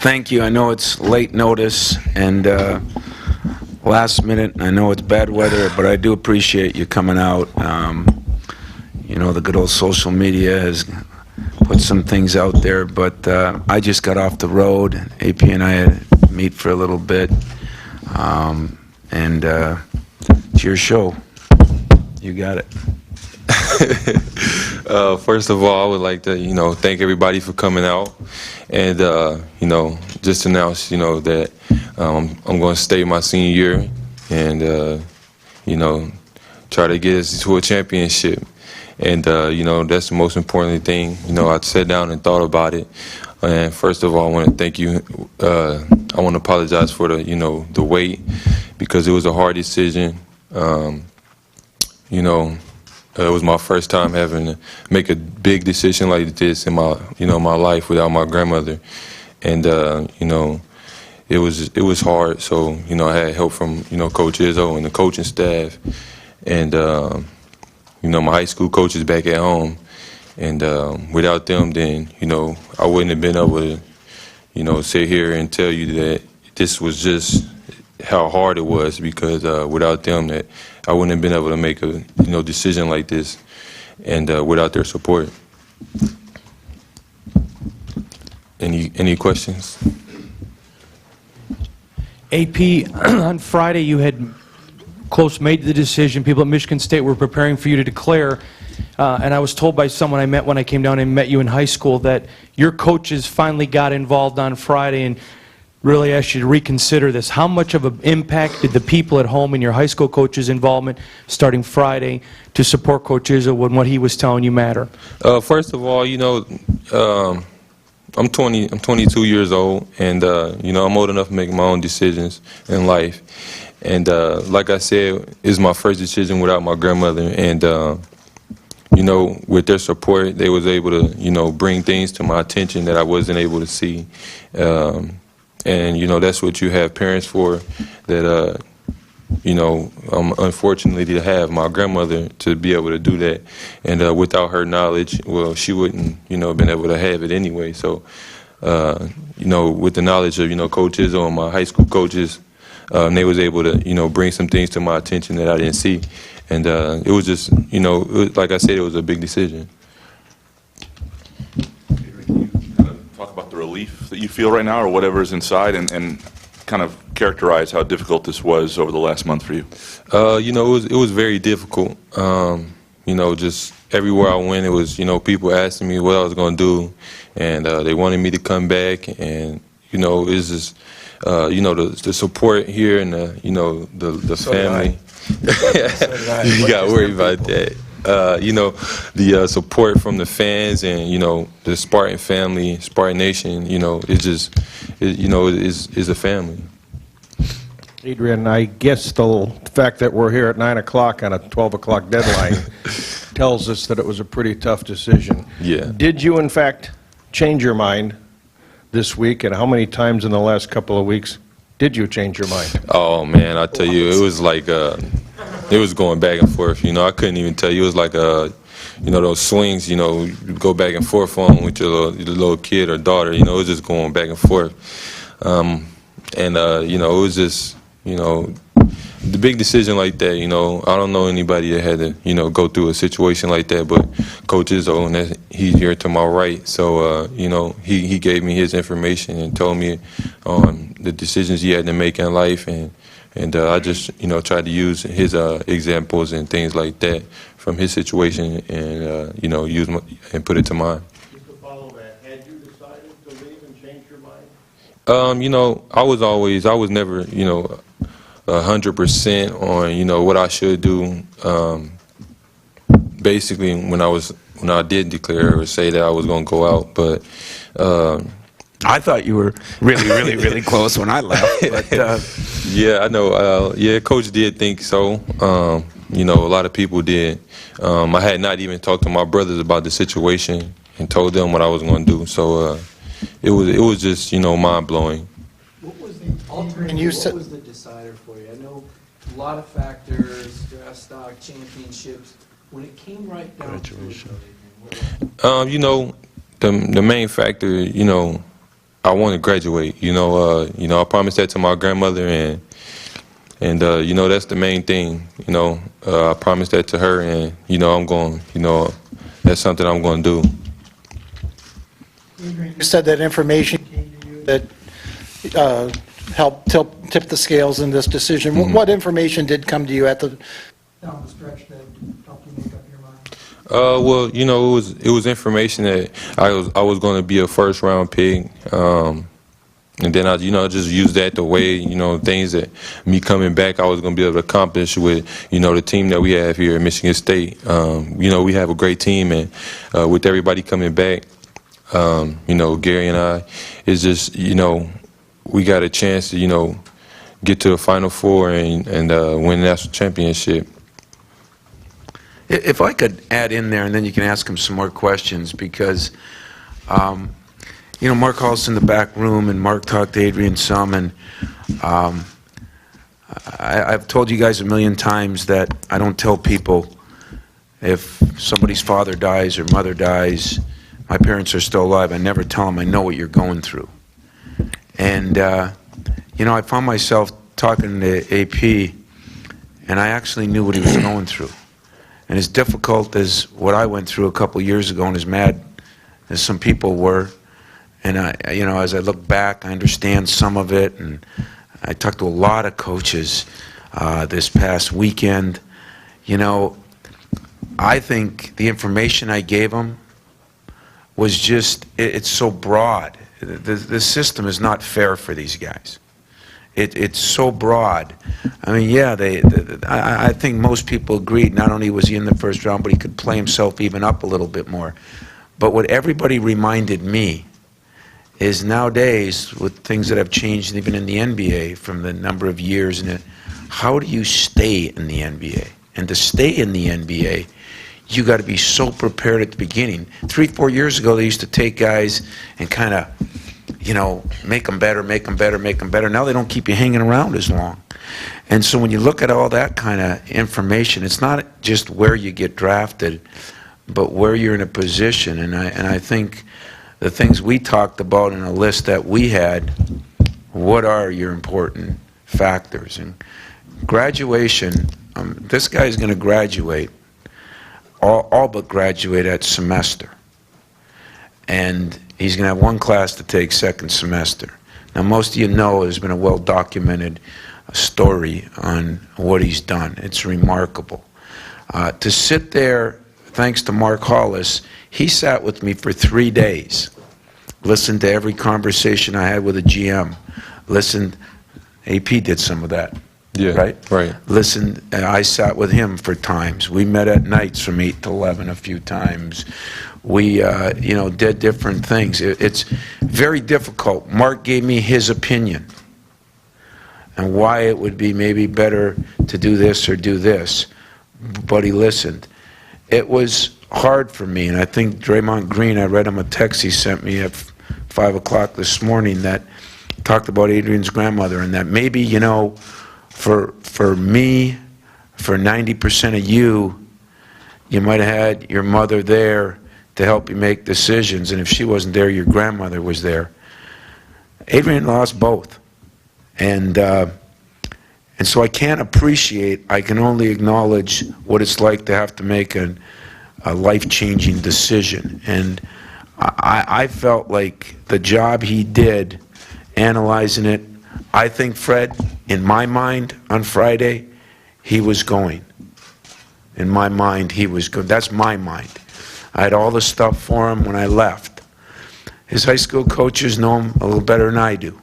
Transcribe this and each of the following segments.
Thank you. I know it's late notice and last minute, and I know it's bad weather, but I do appreciate you coming out. You know, the good old social media has put some things out there, but I just got off the road. AP and I had to meet for a little bit, and it's your show. You got it. First of all, I would like to, thank everybody for coming out, and just announce, that I'm going to stay my senior year, and try to get us to a championship, and that's the most important thing. I sat down and thought about it, and first of all, I want to thank you. I want to apologize for the wait, because it was a hard decision. It was my first time having to make a big decision like this in my, my life without my grandmother, and it was hard. So I had help from Coach Izzo and the coaching staff, and my high school coaches back at home, and without them, then I wouldn't have been able to sit here and tell you that this was just how hard it was, because without them, that I wouldn't have been able to make a decision like this, and without their support. Any questions? AP, on Friday you had close made the decision. People at Michigan State were preparing for you to declare, and I was told by someone I met when I came down and met you in high school that your coaches finally got involved on Friday and really asked you to reconsider this. How much of an impact did the people at home and your high school coach's involvement starting Friday to support Coach Izzo when what he was telling you matter? First of all, I'm 22 years old, and I'm old enough to make my own decisions in life. And like I said, it's my first decision without my grandmother, and with their support, they was able to bring things to my attention that I wasn't able to see. And that's what you have parents for, that I'm unfortunately to have my grandmother to be able to do that, and without her knowledge, well, she wouldn't been able to have it anyway. So with the knowledge of Coach Izzo and my high school coaches, they was able to bring some things to my attention that I didn't see, and it was just like I said, it was a big decision. Talk about the relief that you feel right now, or whatever is inside, and kind of characterize how difficult this was over the last month for you. It was very difficult. Just everywhere I went, it was people asking me what I was going to do, and they wanted me to come back, and it's just the support here, and the So family. You got to worry about that. The support from the fans, and the Spartan family, Spartan Nation, it's just is a family. Adreian, I guess the fact that we're here at 9 o'clock on a 12 o'clock deadline tells us that it was a pretty tough decision. Yeah. Did you in fact change your mind this week, and how many times in the last couple of weeks did you change your mind? Oh man, I tell you, it was like it was going back and forth. I couldn't even tell you. It was like those swings. You go back and forth on with your little kid or daughter. It was just going back and forth. And it was just the big decision like that. I don't know anybody that had to go through a situation like that, but Coach Izzo, and he's here to my right. So he gave me his information and told me the decisions he had to make in life, and I just tried to use his examples and things like that from his situation, and use and put it to mine. Just to follow that, had you decided to leave and change your mind? I was never 100% on what I should do. Basically, when I did declare or say that I was going to go out, but I thought you were really close when I left. But, yeah, I know. Yeah, Coach did think so. A lot of people did. I had not even talked to my brothers about the situation and told them what I was going to do. So it was just mind blowing. What was the decider for you? I know a lot of factors, draft stock, championships. When it came right down to it, the main factor, I want to graduate. I promised that to my grandmother, and that's the main thing. I promised that to her, and I'm going. That's something I'm going to do. You said that information came to you that helped tip the scales in this decision. What information did come to you down the stretch that helped you make up your mind? Well, it was information that I was going to be a first round pick, and then I just used that the way things that me coming back I was going to be able to accomplish with the team that we have here at Michigan State. We have a great team, and with everybody coming back, Gary and I, it's just we got a chance to get to a Final Four and win the national championship. If I could add in there, and then you can ask him some more questions, because, Mark Hall's in the back room, and Mark talked to Adreian some, and I've told you guys a million times that I don't tell people if somebody's father dies or mother dies, my parents are still alive. I never tell them I know what you're going through. And, I found myself talking to AP, and I actually knew what he was going through. And as difficult as what I went through a couple years ago, and as mad as some people were, and as I look back, I understand some of it. And I talked to a lot of coaches this past weekend. I think the information I gave them was just, it's so broad. The system is not fair for these guys. It's so broad. I mean, yeah, I think most people agreed not only was he in the first round, but he could play himself even up a little bit more. But what everybody reminded me is nowadays, with things that have changed even in the NBA from the number of years, how do you stay in the NBA? And to stay in the NBA, you got to be so prepared at the beginning. 3-4 years ago, they used to take guys and kind of, make them better, make them better, make them better. Now they don't keep you hanging around as long. And so when you look at all that kind of information, it's not just where you get drafted, but where you're in a position. And I think the things we talked about in a list that we had, what are your important factors? And graduation, this guy's going to graduate, all but graduate at semester. And he's going to have one class to take second semester. Now, most of you know there's been a well-documented story on what he's done. It's remarkable. To sit there, thanks to Mark Hollis, he sat with me for 3 days, listened to every conversation I had with a GM, listened, AP did some of that. Yeah, right. Listen, I sat with him for times. We met at nights from 8 to 11 a few times. We, did different things. It's very difficult. Mark gave me his opinion and why it would be maybe better to do this or do this, but he listened. It was hard for me, and I think Draymond Green, I read him a text he sent me at 5 o'clock this morning that talked about Adrian's grandmother, and that maybe, for me, for 90% of you, you might have had your mother there to help you make decisions, and if she wasn't there, your grandmother was there. Adreian lost both. And so I can't appreciate, I can only acknowledge what it's like to have to make a life-changing decision. And I felt like the job he did, analyzing it, I think, Fred, in my mind, on Friday, he was going. In my mind, he was going. That's my mind. I had all the stuff for him when I left. His high school coaches know him a little better than I do.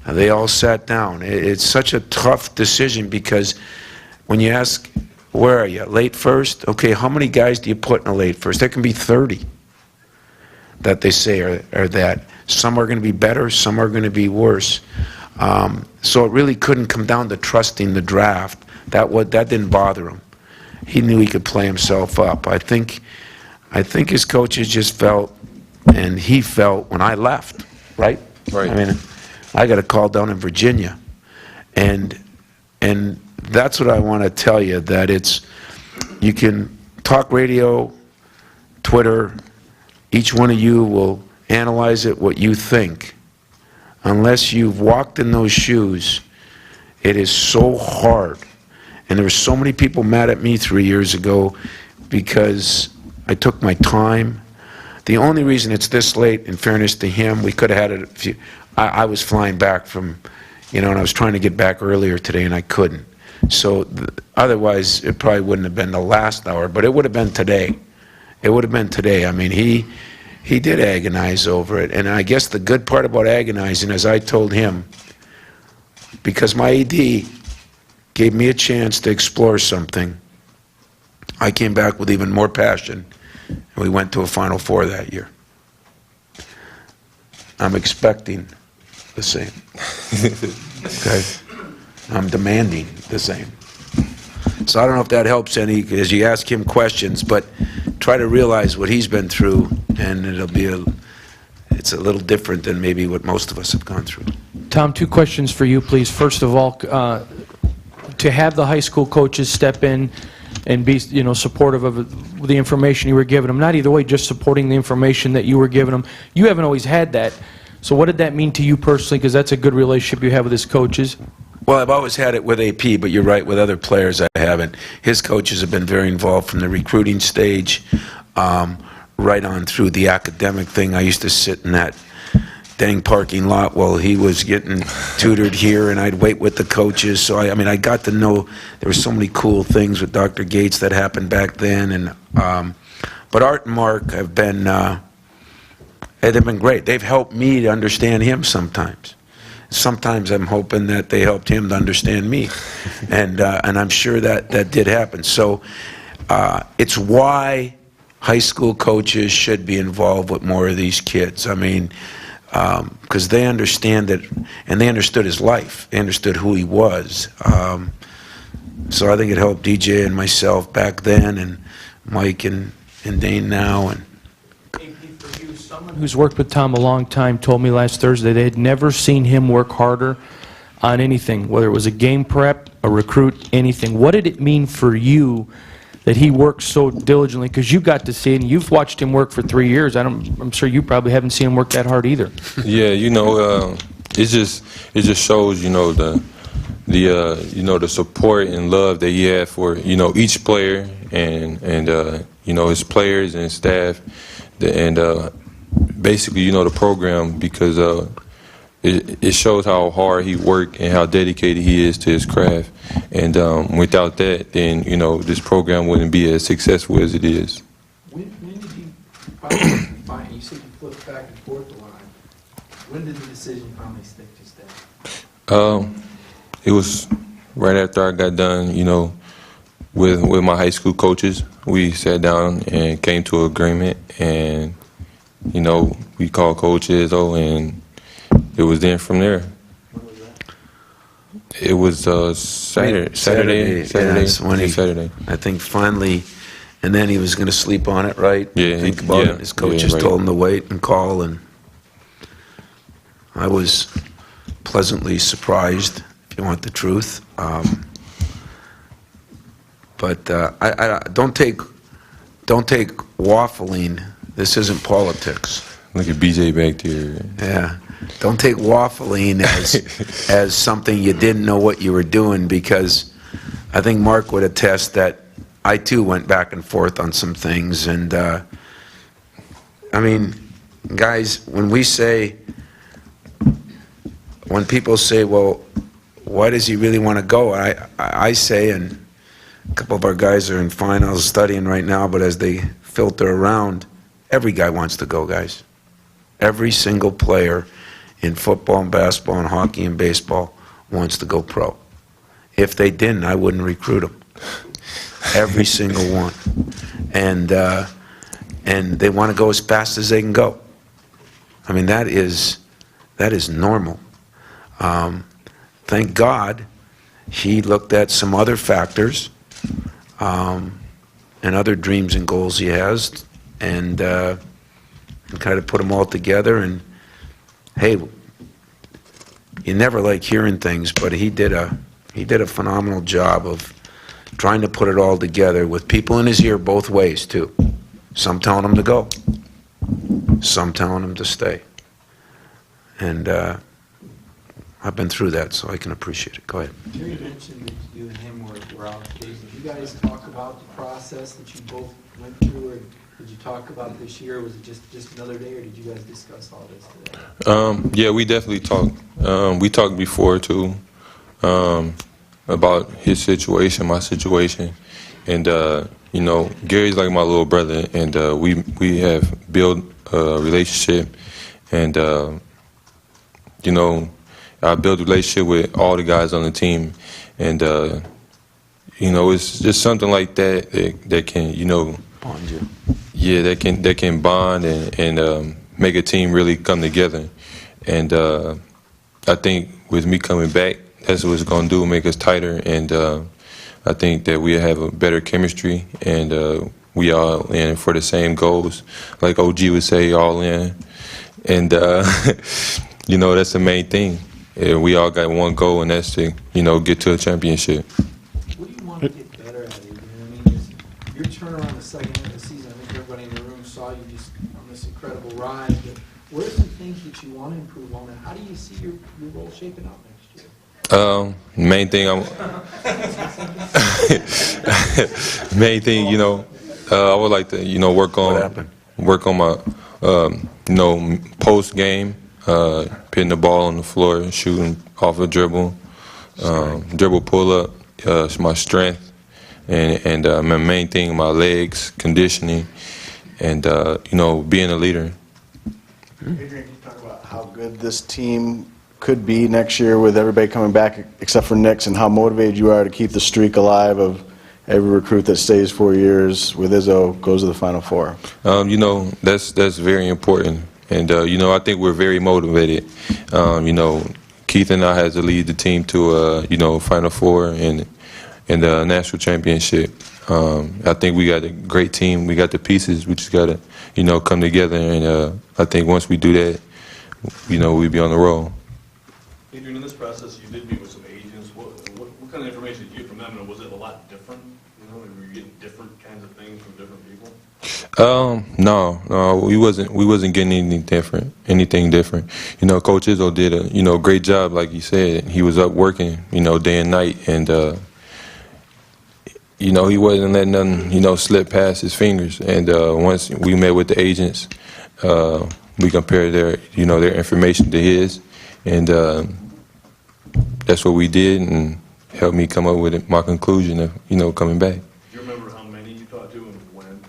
They all sat down. It's such a tough decision because when you ask, where are you, late first? Okay, how many guys do you put in a late first? There can be 30 that they say are that. Some are going to be better, some are going to be worse. So it really couldn't come down to trusting the draft. That didn't bother him. He knew he could play himself up. I think his coaches just felt, and he felt when I left, right? Right. I mean, I got a call down in Virginia, and that's what I want to tell you, that you can talk radio, Twitter, each one of you will analyze it what you think. unless you've walked in those shoes, it is so hard. And there were so many people mad at me 3 years ago because I took my time. The only reason it's this late, in fairness to him, we could have had it a few. I was flying back from, and I was trying to get back earlier today, and I couldn't. So otherwise, it probably wouldn't have been the last hour, but it would have been today. It would have been today. I mean, he did agonize over it, and I guess the good part about agonizing, as I told him, because my AD gave me a chance to explore something, I came back with even more passion, and we went to a Final Four that year. I'm expecting the same. Okay? I'm demanding the same. So I don't know if that helps any, as you ask him questions, but try to realize what he's been through, and it's a little different than maybe what most of us have gone through. Tom, 2 questions for you, please. First of all, to have the high school coaches step in and be, supportive of the information you were giving them, not either way, just supporting the information that you were giving them. You haven't always had that. So what did that mean to you personally? Because that's a good relationship you have with his coaches. Well, I've always had it with AP, but you're right, with other players I haven't. His coaches have been very involved from the recruiting stage right on through the academic thing. I used to sit in that dang parking lot while he was getting tutored here, and I'd wait with the coaches. So, I mean, I got to know there were so many cool things with Dr. Gates that happened back then. And but Art and Mark have been, they've been great. They've helped me to understand him sometimes. Sometimes I'm hoping that they helped him to understand me, and I'm sure that did happen. So it's why high school coaches should be involved with more of these kids. I mean, because they understand it, and they understood his life. They understood who he was. So I think it helped DJ and myself back then, and Mike and Dane now. And someone who's worked with Tom a long time told me last Thursday they had never seen him work harder on anything, whether it was a game prep, a recruit, anything. What did it mean for you that he worked so diligently? Because you got to see it, and you've watched him work for 3 years. I'm sure you probably haven't seen him work that hard either. Yeah, it just shows, the support and love that he had for, each player and his players and staff, and basically, the program, because it shows how hard he worked and how dedicated he is to his craft. And without that, then, this program wouldn't be as successful as it is. When did you finally, you said you flipped back and forth a lot. When did the decision finally stick to stay? It was right after I got done, with my high school coaches. We sat down and came to an agreement, and, we called Coach Izzo, and it was then from there. When was that? It was Saturday. Saturday. I think finally, and then he was going to sleep on it, right? Yeah. Think about it. His coaches right. told him to wait and call, and I was pleasantly surprised, if you want the truth. But I don't take waffling. This isn't politics. Look at BJ back there. Yeah. Don't take waffling as something you didn't know what you were doing, because I think Mark would attest that I too went back and forth on some things. And I mean, guys, when people say, well, why does he really want to go? I say, and a couple of our guys are in finals studying right now, but as they filter around, every guy wants to go, guys. Every single player in football and basketball and hockey and baseball wants to go pro. If they didn't, I wouldn't recruit them. Every single one. And they want to go as fast as they can go. I mean, that is normal. Thank God he looked at some other factors and other dreams and goals he has, and kind of put them all together. And hey, you never like hearing things, but he did a phenomenal job of trying to put it all together with people in his ear both ways too. Some telling him to go, some telling him to stay. And I've been through that, so I can appreciate it. Go ahead. Terry mentioned that you and him were out dating. Did you guys talk about the process that you both went through, or did you talk about this year? Was it just another day, or did you guys discuss all this today? Yeah, we definitely talked. We talked before too, about his situation, my situation, and you know, Gary's like my little brother, and we have built a relationship, and you know, I built a relationship with all the guys on the team, and you know, it's just something like that can, you know, Bond you. yeah, that can bond and make a team really come together. And I think with me coming back, that's what it's going to do, make us tighter. And I think that we have a better chemistry, and we all in for the same goals. Like OG would say, all in. And, you know, that's the main thing. And we all got one goal, and that's to, you know, get to a championship. What do you want to get better at, Adrian? I mean, your turnaround the second half of the season, I think everybody in the room saw you just on this incredible ride. But what are some things that you want to improve on, and how do you see your role shaping up next year? Main thing, main thing, you know, I would like to, you know, work on my, you know, post game, putting the ball on the floor, shooting off a dribble, dribble pull up, it's my strength, and my main thing, my legs, conditioning, and you know, being a leader. Adrian, can you talk about how good this team could be next year with everybody coming back except for Knicks, and how motivated you are to keep the streak alive of every recruit that stays 4 years with Izzo goes to the Final Four? You know, that's very important, and you know, I think we're very motivated. You know, Keith and I had to lead the team to you know, Final Four and the national championship. I think we got a great team. We got the pieces. We just got to, you know, come together, and I think once we do that, you know, we'll be on the roll. Adrian, in this process, you did meet with some agents. What kind of information did you get from them, and was it a lot different? You know, were you getting different kinds of things from different people? No, we wasn't getting anything different. You know, Coach Izzo did a, you know, great job, like you said. He was up working, you know, day and night, and you know, he wasn't letting nothing, you know, slip past his fingers. And once we met with the agents, we compared their, you know, their information to his, and that's what we did, and helped me come up with my conclusion of, you know, coming back. Do you remember how many you talked to and when?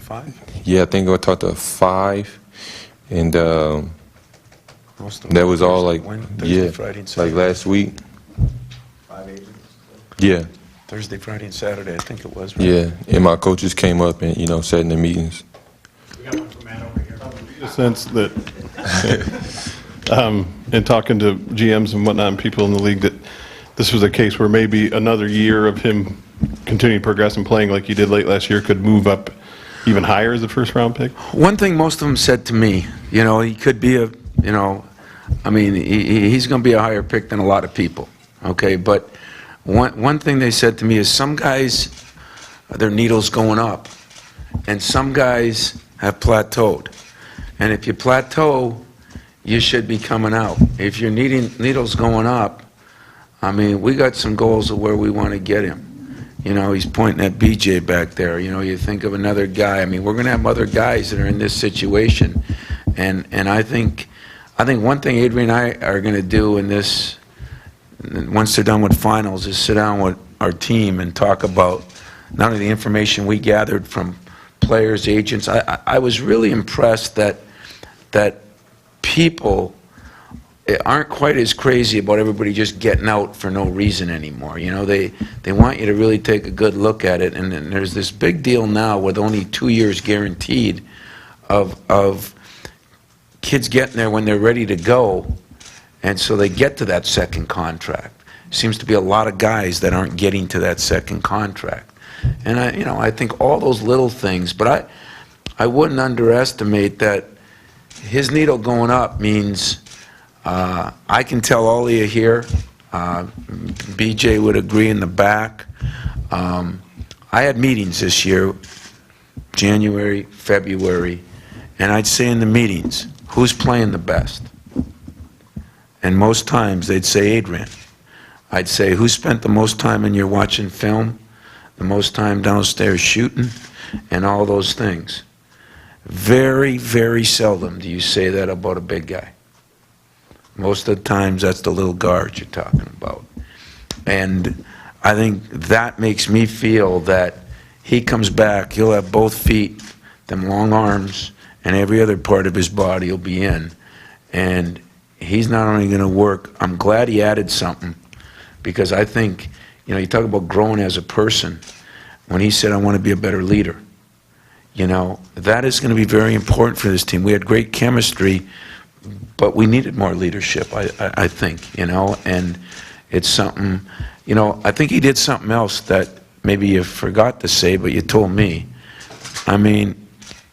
5? Yeah, I think I talked to 5, and that was all like, Thursday, Friday, and like Saturday. last week. 5 agents? Yeah, Thursday, Friday, and Saturday, I think it was. Right? yeah, and my coaches came up and, you know, sat in the meetings. We got one from Matt over here. The sense that, in talking to GMs and whatnot, and people in the league, that this was a case where maybe another year of him continuing to progress and playing like he did late last year could move up even higher as a first-round pick? One thing most of them said to me, you know, he could be a, you know, I mean, he's going to be a higher pick than a lot of people, okay? But one thing they said to me is some guys, their needle's going up, and some guys have plateaued. And if you plateau, you should be coming out. If your needle's going up, I mean, we got some goals of where we want to get him. You know, he's pointing at BJ back there. You know, you think of another guy. I mean, we're going to have other guys that are in this situation. And I think one thing Adrian and I are going to do in this, once they're done with finals, is sit down with our team and talk about not only the information we gathered from players, agents. I was really impressed that people aren't quite as crazy about everybody just getting out for no reason anymore. You know, they want you to really take a good look at it. And then there's this big deal now with only 2 years guaranteed of kids getting there when they're ready to go, and so they get to that second contract. Seems to be a lot of guys that aren't getting to that second contract. And I think all those little things, but I wouldn't underestimate that his needle going up means I can tell all of you here, BJ would agree in the back. I had meetings this year, January, February, and I'd say in the meetings, who's playing the best? and most times they'd say Adrian. I'd say, who spent the most time in your watching film, the most time downstairs shooting, and all those things? Very, very seldom do you say that about a big guy. Most of the times that's the little guard you're talking about. And I think that makes me feel that he comes back, he'll have both feet, them long arms, and every other part of his body will be in. And he's not only going to work, I'm glad he added something, because I think, you know, you talk about growing as a person. When he said, I want to be a better leader, you know, that is going to be very important for this team. We had great chemistry, but we needed more leadership, I think, you know, and it's something, you know, I think he did something else that maybe you forgot to say, but you told me. I mean,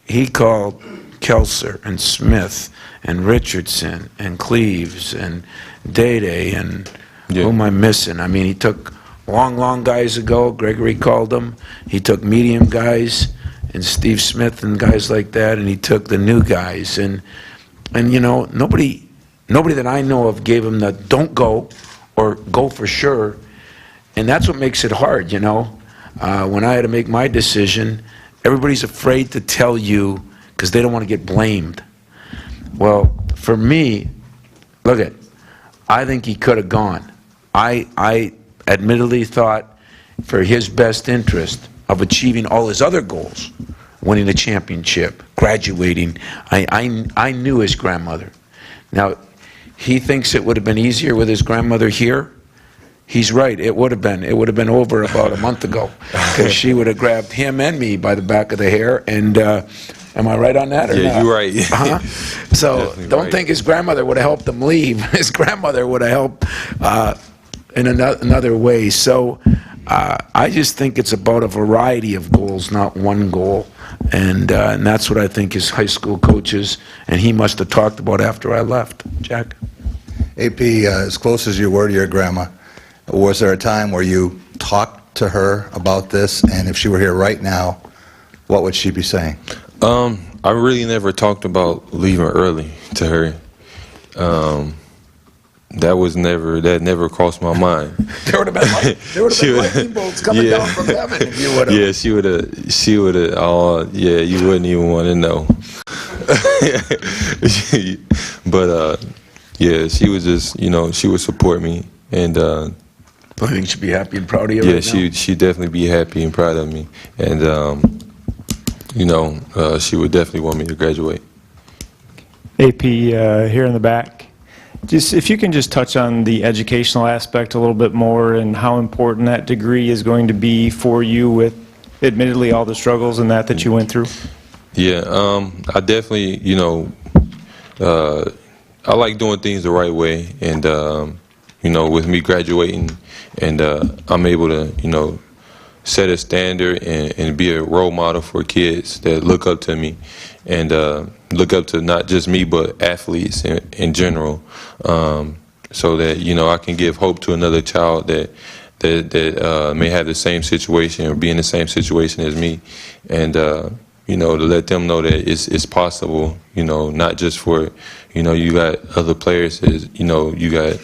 he called Kelser and Smith and Richardson and Cleaves and Day and who am I missing? I mean, he took long guys ago, Gregory called them. He took medium guys and Steve Smith and guys like that, and he took the new guys. And you know, nobody that I know of gave him the don't go or go for sure. And that's what makes it hard, you know. When I had to make my decision, everybody's afraid to tell you because they don't want to get blamed. Well, for me, look at, I think he could have gone. I admittedly thought for his best interest of achieving all his other goals, winning a championship, graduating, I knew his grandmother. Now, he thinks it would have been easier with his grandmother here. He's right, it would have been. It would have been over about a month ago, because she would have grabbed him and me by the back of the hair, and am I right on that, or Yeah, not? you're right. So Definitely don't right. think his grandmother would have helped him leave. His grandmother would have helped in another way. So I just think it's about a variety of goals, not one goal. And that's what I think his high school coaches, and he must have talked about after I left. Jack? AP, as close as you were to your grandma, was there a time where you talked to her about this? And if she were here right now, what would she be saying? I really never talked about leaving early to her. That never crossed my mind. There would have been lightning bolts coming down from heaven if you would have. Yeah, she would have, oh, yeah, you wouldn't even want to know. But, yeah, she was just, you know, she would support me. And, I think she'd be happy and proud of you yeah, right now. she'd definitely be happy and proud of me. And, you know, she would definitely want me to graduate. AP, here in the back. Just if you can just touch on the educational aspect a little bit more and how important that degree is going to be for you with, admittedly, all the struggles and that you went through. Yeah, I definitely, you know, I like doing things the right way, and you know, with me graduating, and I'm able to, you know, set a standard and be a role model for kids that look up to me, and look up to not just me but athletes in general, so that, you know, I can give hope to another child that may have the same situation or be in the same situation as me, and you know, to let them know that it's possible, you know, not just for, you know, you got other players, you know, you got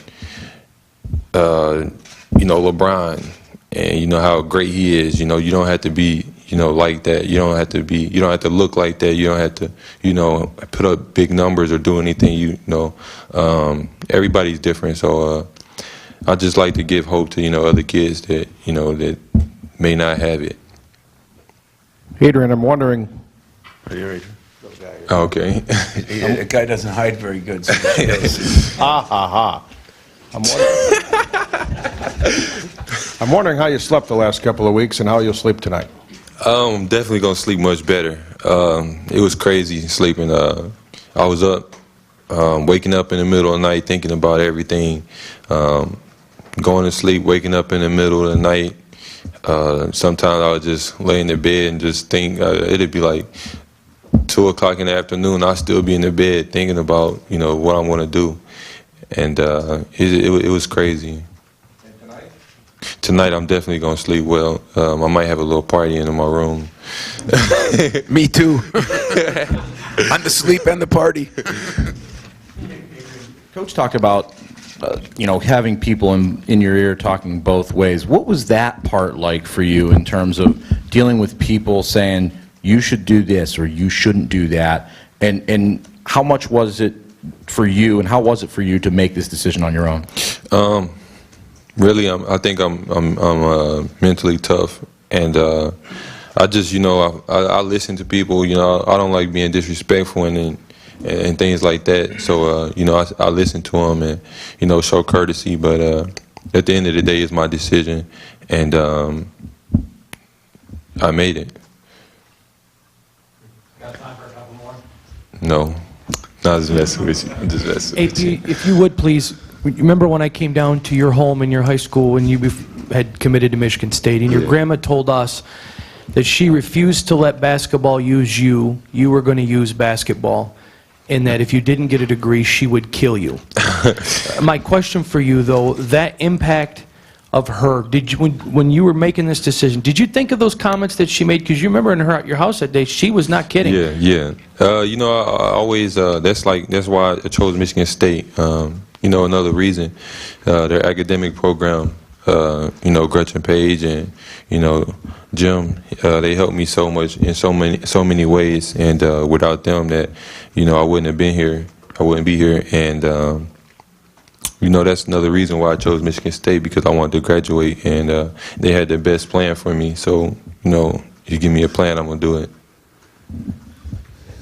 you know, LeBron, and you know how great he is. You know, you don't have to be, you know, like that. You don't have to look like that. You don't have to, you know, put up big numbers or do anything. You know, everybody's different. So I just like to give hope to, you know, other kids that, you know, that may not have it. Adrian, I'm wondering, Okay. The guy doesn't hide very good. So he does. I'm wondering how you slept the last couple of weeks and how you'll sleep tonight. Definitely gonna sleep much better. It was crazy sleeping. I was up, waking up in the middle of the night thinking about everything. Going to sleep, waking up in the middle of the night. Sometimes I would just lay in the bed and just think. It'd be like 2 o'clock in the afternoon. I'd still be in the bed thinking about, you know, what I'm gonna do, and it was crazy. Tonight I'm definitely gonna sleep well. I might have a little party in my room. Me too. On the sleep and the party. Coach talked about having people in your ear talking both ways. What was that part like for you in terms of dealing with people saying, you should do this or you shouldn't do that? And how much was it for you, and how was it for you to make this decision on your own? Really, I think I'm mentally tough, and I just, I listen to people. I don't like being disrespectful and things like that. So, I listen to them and show courtesy. But at the end of the day, it's my decision, and I made it. Got time for a couple more? No, not just messing with you. I'm just messing with you. AP, if you would please, remember when I came down to your home in your high school when you had committed to Michigan State, and your grandma told us that she refused to let basketball use you, you were going to use basketball, and that if you didn't get a degree, she would kill you. My question for you, though, that impact of her, did you, when you were making this decision, did you think of those comments that she made? Because you remember in your house that day, she was not kidding. Yeah. I always, that's why I chose Michigan State. Another reason, their academic program, Gretchen Page and, Jim, they helped me so much in so many ways, and without them that, I wouldn't have been here. I wouldn't be here, and that's another reason why I chose Michigan State, because I wanted to graduate, and they had the best plan for me. So, you give me a plan, I'm gonna do it.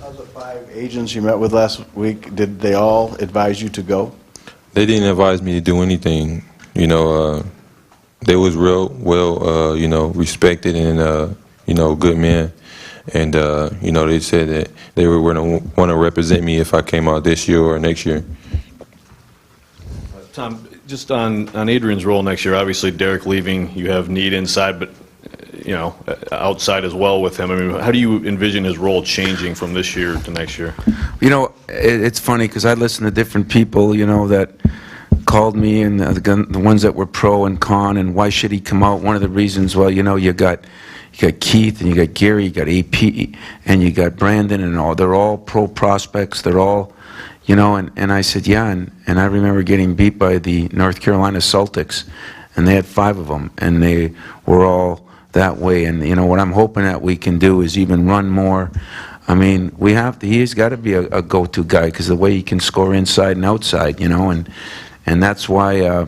How's the 5 agents you met with last week? Did they all advise you to go? They didn't advise me to do anything. They was real well, respected and, good men. And, they said that they were going to want to represent me if I came out this year or next year. Tom, just on Adrian's role next year, obviously Derek leaving, you have need inside, but, outside as well with him. I mean, how do you envision his role changing from this year to next year? It's funny because I listen to different people, that called me, and the ones that were pro and con, and why should he come out? One of the reasons, well, you got Keith, and you got Gary, you got AP, and you got Brandon, and they're all pro prospects. They're all, and I said, yeah, and I remember getting beat by the North Carolina Celtics, and they had 5 of them, and they were all that way. And what I'm hoping that we can do is even run more. I mean, he's got to be a go-to guy, because the way he can score inside and outside, and that's why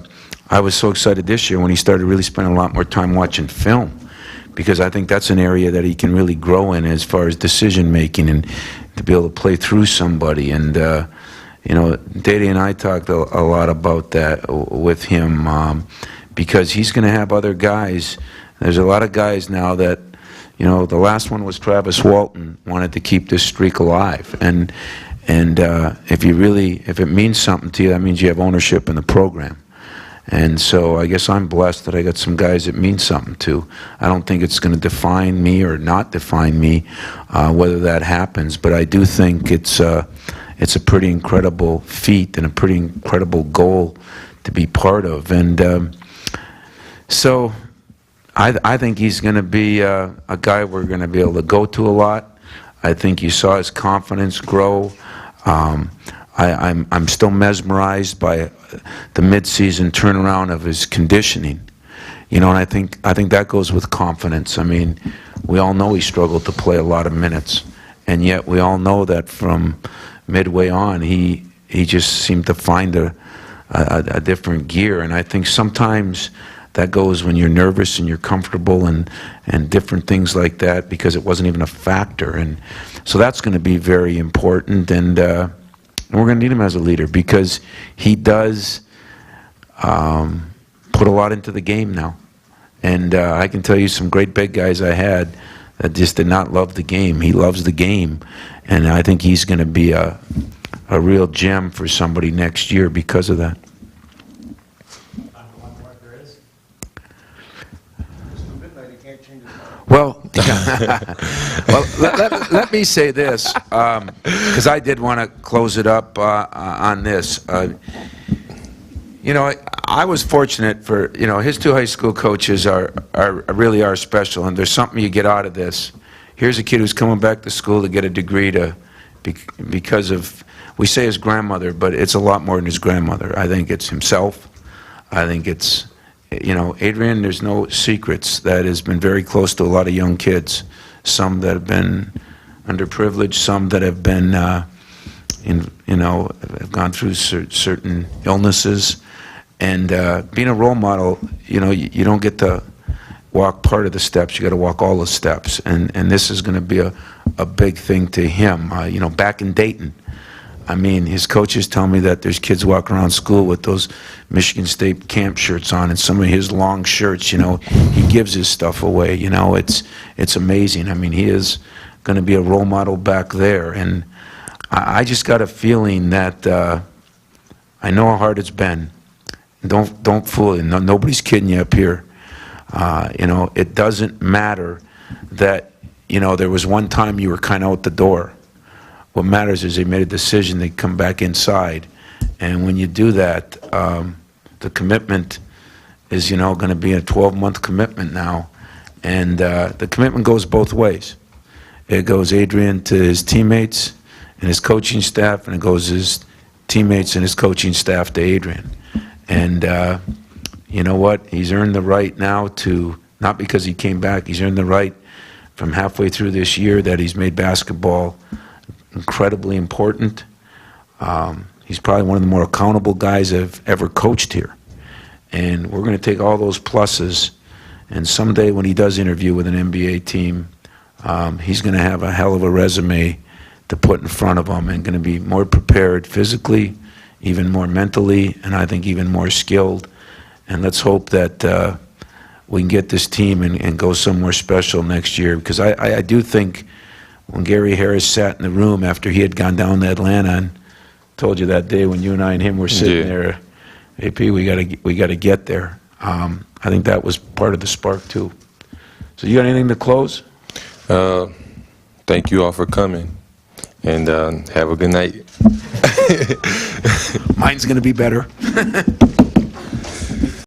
I was so excited this year when he started really spending a lot more time watching film, because I think that's an area that he can really grow in as far as decision making and to be able to play through somebody. And Dede and I talked a lot about that with him, because he's going to have other guys. There's a lot of guys now that, the last one was Travis Walton, wanted to keep this streak alive. And if it means something to you, that means you have ownership in the program. And so I guess I'm blessed that I got some guys that mean something to. I don't think it's going to define me or not define me, whether that happens. But I do think it's a pretty incredible feat and a pretty incredible goal to be part of. And so I think he's going to be a guy we're going to be able to go to a lot. I think you saw his confidence grow. I'm still mesmerized by the midseason turnaround of his conditioning, and I think that goes with confidence. I mean, we all know he struggled to play a lot of minutes, and yet we all know that from midway on, he just seemed to find a different gear. And I think sometimes that goes when you're nervous and you're comfortable and different things like that, because it wasn't even a factor. And so that's going to be very important. And we're going to need him as a leader, because he does put a lot into the game now. And I can tell you some great big guys I had that just did not love the game. He loves the game. And I think he's going to be a real gem for somebody next year because of that. Well, let me say this, because I did want to close it up on this. I was fortunate for, his 2 high school coaches really are special, and there's something you get out of this. Here's a kid who's coming back to school to get a degree because of we say his grandmother, but it's a lot more than his grandmother. I think it's himself. I think it's, you know, Adreian, there's no secrets, that has been very close to a lot of young kids, some that have been underprivileged, some that have been, have gone through certain illnesses. And being a role model, you know, you don't get to walk part of the steps, you got to walk all the steps. And this is going to be a big thing to him. You know, back in Dayton, I mean, his coaches tell me that there's kids walking around school with those Michigan State camp shirts on and some of his long shirts, you know. He gives his stuff away, you know. It's amazing. I mean, he is going to be a role model back there. And I just got a feeling that I know how hard it's been. Don't fool you. Nobody's kidding you up here. You know, it doesn't matter that, you know, there was one time you were kind of out the door. What matters is they made a decision, they come back inside. And when you do that, the commitment is, you know, going to be a 12-month commitment now. And the commitment goes both ways. It goes Adreian to his teammates and his coaching staff, and it goes his teammates and his coaching staff to Adreian. And you know what? He's earned the right now to, not because he came back, he's earned the right from halfway through this year that he's made basketball incredibly important. He's probably one of the more accountable guys I've ever coached here. And we're going to take all those pluses, and someday when he does interview with an NBA team, he's going to have a hell of a resume to put in front of him and going to be more prepared physically, even more mentally, and I think even more skilled. And let's hope that we can get this team and go somewhere special next year, because I do think when Gary Harris sat in the room after he had gone down to Atlanta and told you that day when you and I and him were sitting there, AP, we got to get there. I think that was part of the spark too. So you got anything to close? Thank you all for coming, and have a good night. Mine's going to be better.